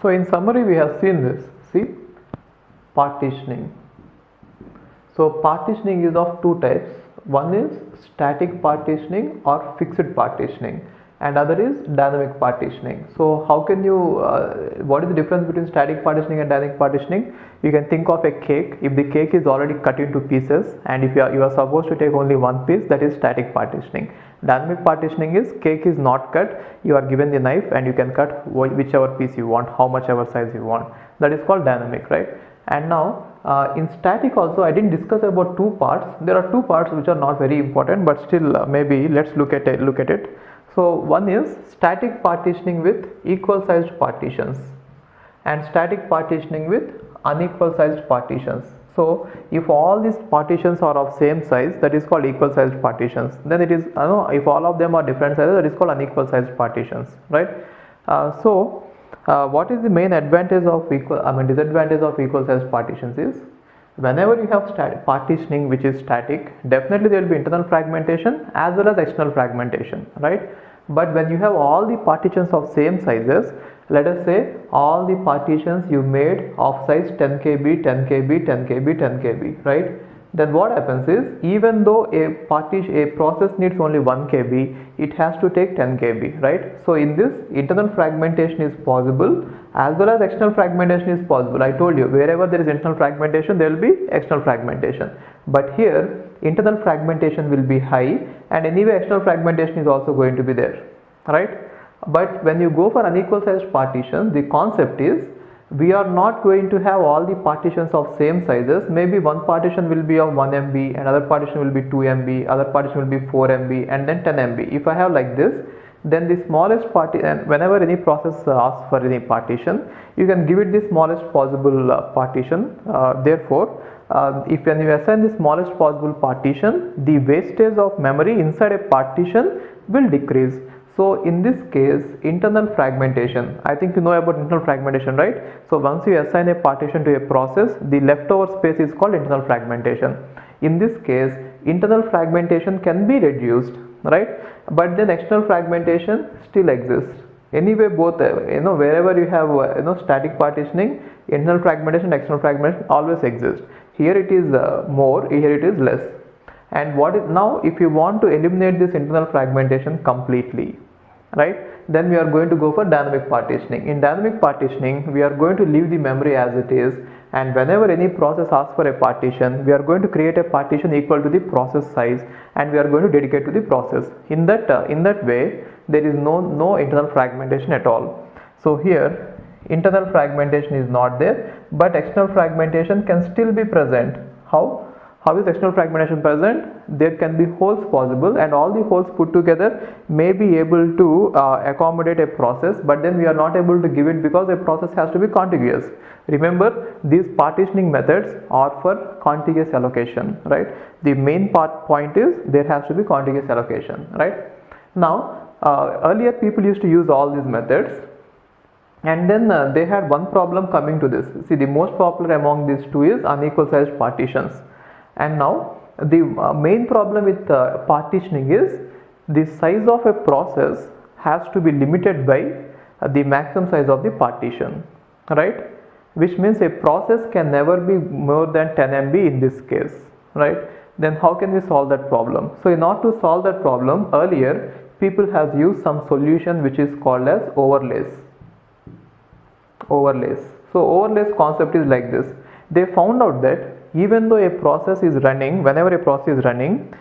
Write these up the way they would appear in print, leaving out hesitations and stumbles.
So in summary, we have seen this. See, partitioning. So partitioning is of two types. One is static partitioning or fixed partitioning, and other is dynamic partitioning. So how can you, what is the difference between static partitioning and dynamic partitioning? You can think of a cake. If the cake is already cut into pieces, and if you are supposed to take only one piece, that is static partitioning. Dynamic partitioning is cake is not cut, you are given the knife and you can cut whichever piece you want, how much ever size you want. That is called dynamic, right? And now in static also, I didn't discuss about two parts. There are two parts which are not very important, but still maybe let's look at it. So one is static partitioning with equal sized partitions and static partitioning with unequal sized partitions. So if all these partitions are of same size, that is called equal sized partitions. Then it is, if all of them are different sizes, that is called unequal sized partitions, right? What is the main advantage of disadvantage of equal sized partitions is, whenever you have partitioning which is static, definitely there will be internal fragmentation as well as external fragmentation, right? But when you have all the partitions of same sizes, let us say all the partitions you made of size 10 kb, 10 kb, 10 kb, 10 kb, right? Then what happens is, even though a process needs only 1 kb, it has to take 10 kb, right? So in this, internal fragmentation is possible as well as external fragmentation is possible. I told you, wherever there is internal fragmentation, there will be external fragmentation. But here, internal fragmentation will be high, and anyway external fragmentation is also going to be there, right? But when you go for unequal sized partition, the concept is, we are not going to have all the partitions of same sizes. Maybe one partition will be of 1 MB, another partition will be 2 MB, other partition will be 4 MB, and then 10 MB. If I have like this, then the smallest and whenever any process asks for any partition, you can give it the smallest possible partition. Therefore, if when you assign the smallest possible partition, the wastage of memory inside a partition will decrease. So in this case, internal fragmentation, I think you know about internal fragmentation, right? So once you assign a partition to a process, the leftover space is called internal fragmentation. In this case, internal fragmentation can be reduced, right? But then external fragmentation still exists. Anyway, both, wherever you have, static partitioning, internal fragmentation, external fragmentation always exist. Here it is more, here it is less. And what is now, if you want to eliminate this internal fragmentation completely, right, then we are going to go for dynamic partitioning. In dynamic partitioning, we are going to leave the memory as it is, and whenever any process asks for a partition, we are going to create a partition equal to the process size, and we are going to dedicate to the process. In that way, there is no internal fragmentation at all. So here, internal fragmentation is not there, but external fragmentation can still be present. How is external fragmentation present? There can be holes possible, and all the holes put together may be able to accommodate a process, but then we are not able to give it because a process has to be contiguous. Remember, these partitioning methods are for contiguous allocation, right? The main point is there has to be contiguous allocation, right? Now, earlier people used to use all these methods, and then they had one problem coming to this. See, the most popular among these two is unequal sized partitions. And now the main problem with partitioning is, the size of a process has to be limited by the maximum size of the partition, right? Which means a process can never be more than 10 MB in this case, right? Then how can we solve that problem? So in order to solve that problem, earlier people have used some solution which is called as overlays. So overlays concept is like this. They found out that even though a process is running, whenever a process is running,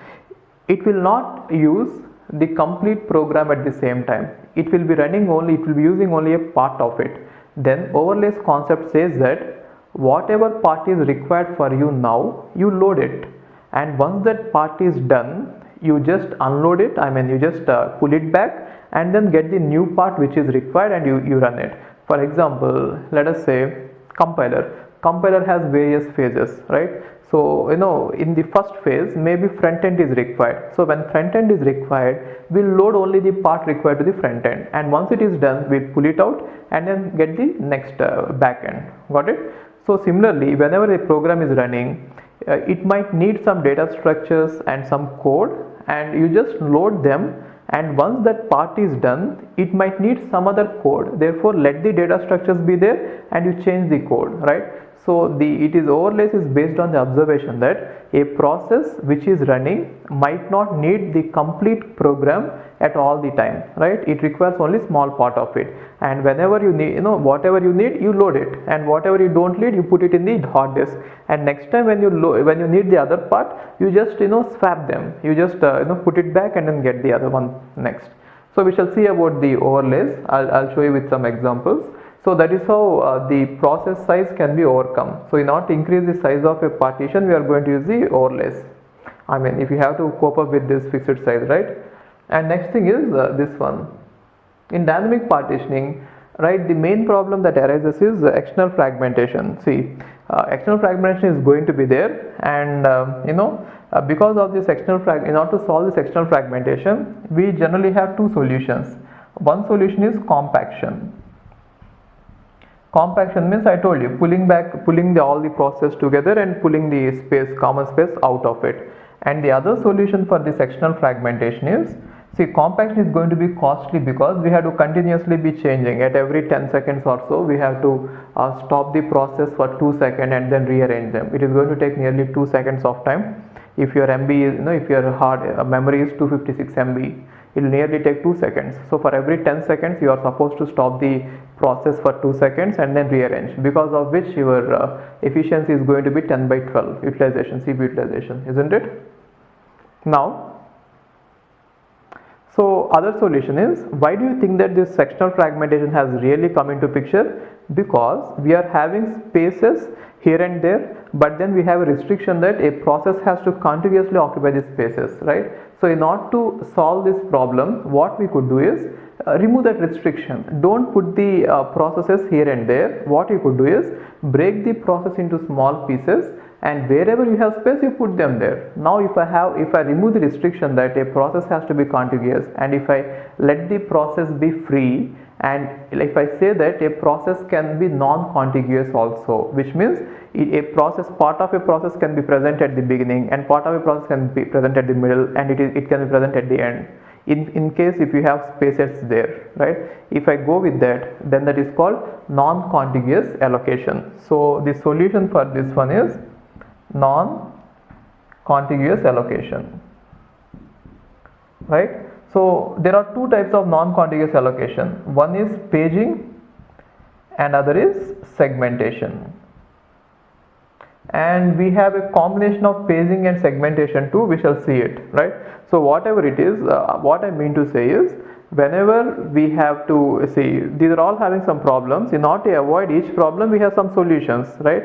it will not use the complete program at the same time. It will be running only, it will be using only a part of it. Then overlays concept says that whatever part is required for you now, you load it, and once that part is done, you just unload it, you just pull it back and then get the new part which is required, and you run it. For example, let us say compiler has various phases, right? So in the first phase, maybe front end is required. So when front end is required, we'll load only the part required to the front end, and once it is done, we'll pull it out and then get the next back end. Got it? So similarly, whenever a program is running, it might need some data structures and some code, and you just load them and once that part is done, it might need some other code. Therefore, let the data structures be there and you change the code, right? So overlays is based on the observation that a process which is running might not need the complete program at all the time, right? It requires only small part of it, and whenever you need, whatever you need, you load it, and whatever you don't need, you put it in the hard disk, and next time when you need the other part, you just swap them, you just put it back and then get the other one next. So we shall see about the overlays. I'll show you with some examples. So that is how the process size can be overcome. So in order to increase the size of a partition, we are going to use the overlays. I mean, if you have to cope up with this fixed size, right? And next thing is this one. In dynamic partitioning, right, the main problem that arises is external fragmentation. See, external fragmentation is going to be there, and because of this in order to solve this external fragmentation, we generally have two solutions. One solution is compaction. Compaction means, I told you, pulling all the process together and pulling the common space out of it. And the other solution for this external fragmentation is, see, compaction is going to be costly because we have to continuously be changing at every 10 seconds or so. We have to stop the process for 2 seconds and then rearrange them. It is going to take nearly 2 seconds of time. If your MB is, if your memory is 256 MB, it will nearly take 2 seconds. So for every 10 seconds, you are supposed to stop the process for 2 seconds and then rearrange, because of which your efficiency is going to be 10/12 utilization, CPU utilization, isn't it? Now, so other solution is, why do you think that this sectional fragmentation has really come into picture? Because we are having spaces here and there, but then we have a restriction that a process has to contiguously occupy these spaces, right? So in order to solve this problem, what we could do is remove that restriction. Don't put the processes here and there. What you could do is break the process into small pieces, and wherever you have space, you put them there. Now if I remove the restriction that a process has to be contiguous, and if I let the process be free, and if I say that a process can be non-contiguous also, which means part of a process can be present at the beginning and part of a process can be present at the middle, and it can be present at the end, in case if you have spaces there, right? If I go with that, then that is called non-contiguous allocation. So the solution for this one is non-contiguous allocation, right? So there are two types of non-contiguous allocation. One is paging and other is segmentation. And we have a combination of paging and segmentation too. We shall see it, right? So whatever it is, what I mean to say is, whenever we have to see, these are all having some problems. In order to avoid each problem, we have some solutions, right?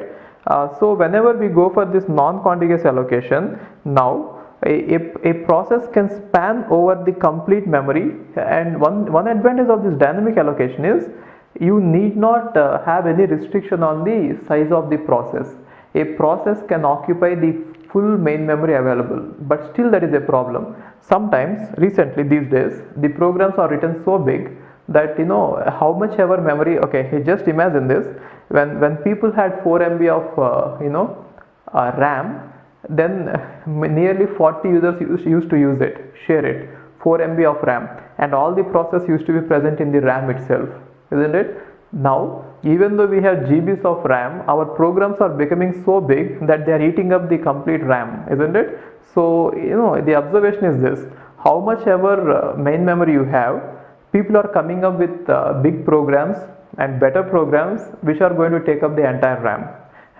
So whenever we go for this non-contiguous allocation, now a process can span over the complete memory, and one advantage of this dynamic allocation is you need not have any restriction on the size of the process. A process can occupy the full main memory available, but still that is a problem. Sometimes, recently these days, the programs are written so big that how much ever memory, okay, just imagine this, when people had 4 MB of RAM, then nearly 40 users used to use it, share it, 4 MB of RAM, and all the process used to be present in the RAM itself, isn't it? Now, even though we have GBs of RAM, our programs are becoming so big that they are eating up the complete RAM, isn't it? So, the observation is this: how much ever main memory you have, people are coming up with big programs and better programs which are going to take up the entire RAM.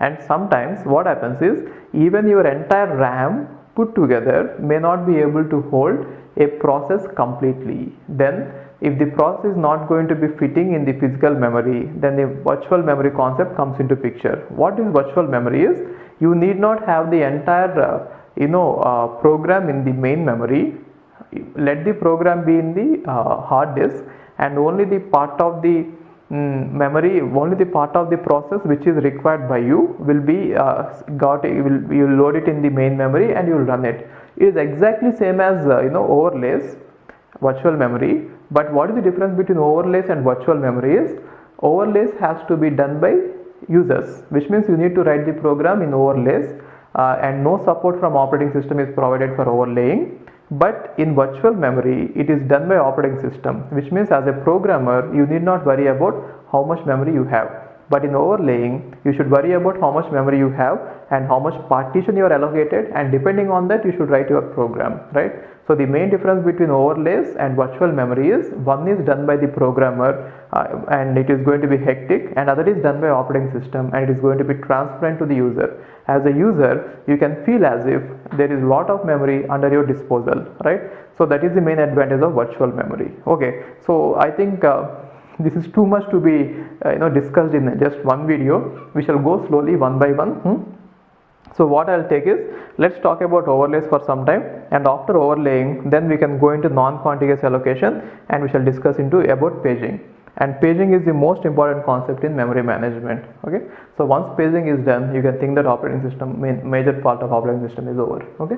And sometimes what happens is, even your entire RAM put together may not be able to hold a process completely. Then if the process is not going to be fitting in the physical memory, then the virtual memory concept comes into picture. What is virtual memory is, you need not have the entire program in the main memory. Let the program be in the hard disk, and only the part of the only the part of the process which is required by you will be you will load it in the main memory and you will run it. It is exactly same as overlays, virtual memory. But what is the difference between overlays and virtual memory is, overlays has to be done by users, which means you need to write the program in overlays, and no support from operating system is provided for overlaying. But in virtual memory, it is done by operating system, which means as a programmer, you need not worry about how much memory you have. But in overlaying, you should worry about how much memory you have and how much partition you are allocated, and depending on that, you should write your program, right? So the main difference between overlays and virtual memory is one is done by the programmer and it is going to be hectic, and other is done by operating system and it is going to be transparent to the user. As a user, you can feel as if there is a lot of memory under your disposal, right? So that is the main advantage of virtual memory. Okay, so I think this is too much to be discussed in just one video. We shall go slowly one by one. So what I'll take is, let's talk about overlays for some time, and after overlaying, then we can go into non-contiguous allocation and we shall discuss into about paging. And paging is the most important concept in memory management. Okay, so once paging is done, you can think that operating system, major part of operating system is over. Okay.